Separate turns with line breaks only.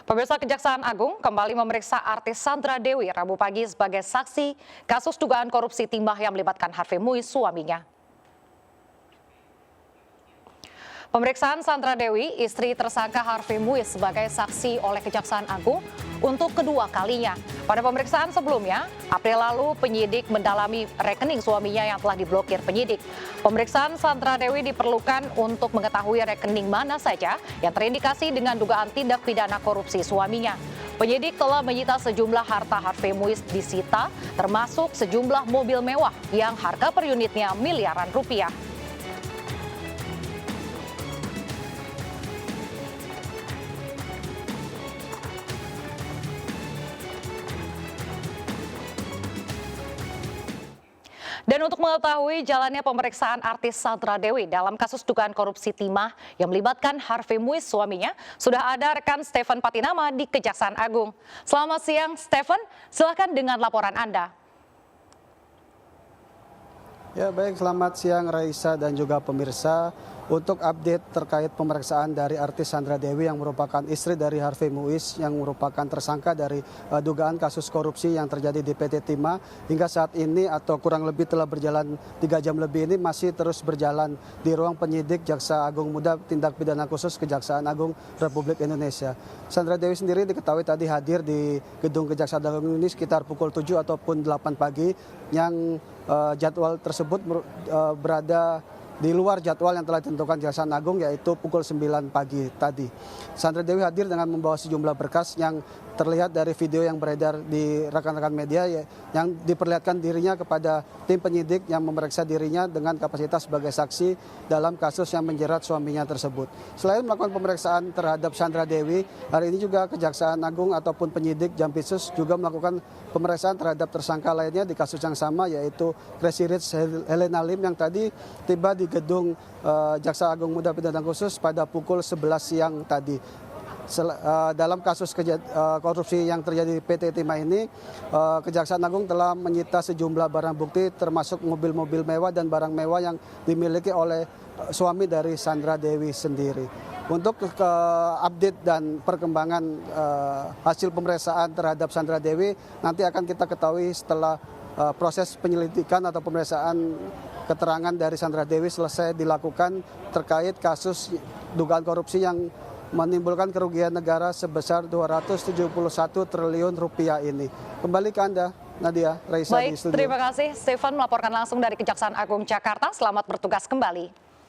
Pemirsa, Kejaksaan Agung kembali memeriksa artis Sandra Dewi Rabu pagi sebagai saksi kasus dugaan korupsi timah yang melibatkan Harvey Muiz, suaminya. Pemeriksaan Sandra Dewi, istri tersangka Harvey Muiz, sebagai saksi oleh Kejaksaan Agung untuk kedua kalinya. Pada pemeriksaan sebelumnya, April lalu penyidik mendalami rekening suaminya yang telah diblokir penyidik. Pemeriksaan Sandra Dewi diperlukan untuk mengetahui rekening mana saja yang terindikasi dengan dugaan tindak pidana korupsi suaminya. Penyidik telah menyita sejumlah harta Harvey Muiz disita, termasuk sejumlah mobil mewah yang harga per unitnya miliaran rupiah. Dan untuk mengetahui jalannya pemeriksaan artis Sandra Dewi dalam kasus dugaan korupsi timah yang melibatkan Harvey Muiz, suaminya, sudah ada rekan Stephen Patinama di Kejaksaan Agung. Selamat siang, Stephen. Silakan dengan laporan Anda.
Ya, baik, selamat siang Raisa dan juga pemirsa. Untuk update terkait pemeriksaan dari artis Sandra Dewi yang merupakan istri dari Harvey Muiz yang merupakan tersangka dari dugaan kasus korupsi yang terjadi di PT Timah, hingga saat ini atau kurang lebih telah berjalan 3 jam lebih ini masih terus berjalan di ruang penyidik Jaksa Agung Muda Tindak Pidana Khusus Kejaksaan Agung Republik Indonesia. Sandra Dewi sendiri diketahui tadi hadir di gedung Kejaksaan Agung ini sekitar pukul 7 ataupun 8 pagi yang jadwal tersebut berada di luar jadwal yang telah ditentukan Kejaksaan Agung, yaitu pukul 9 pagi tadi. Sandra Dewi hadir dengan membawa sejumlah berkas yang terlihat dari video yang beredar di rekan-rekan media yang diperlihatkan dirinya kepada tim penyidik yang memeriksa dirinya dengan kapasitas sebagai saksi dalam kasus yang menjerat suaminya tersebut. Selain melakukan pemeriksaan terhadap Sandra Dewi, hari ini juga Kejaksaan Agung ataupun penyidik Jampitsus juga melakukan pemeriksaan terhadap tersangka lainnya di kasus yang sama, yaitu Crazy Rich Helena Lim yang tadi tiba di gedung Jaksa Agung Muda Pidana Khusus pada pukul 11 siang tadi. Dalam kasus korupsi yang terjadi di PT Timah ini, Kejaksaan Agung telah menyita sejumlah barang bukti termasuk mobil-mobil mewah dan barang mewah yang dimiliki oleh suami dari Sandra Dewi sendiri. Untuk update dan perkembangan hasil pemeriksaan terhadap Sandra Dewi nanti akan kita ketahui setelah proses penyelidikan atau pemeriksaan keterangan dari Sandra Dewi selesai dilakukan terkait kasus dugaan korupsi yang menimbulkan kerugian negara sebesar 271 triliun rupiah ini. Kembali ke Anda, Nadia, Raisa, di studio.
Baik, terima kasih Stephen melaporkan langsung dari Kejaksaan Agung Jakarta. Selamat bertugas kembali.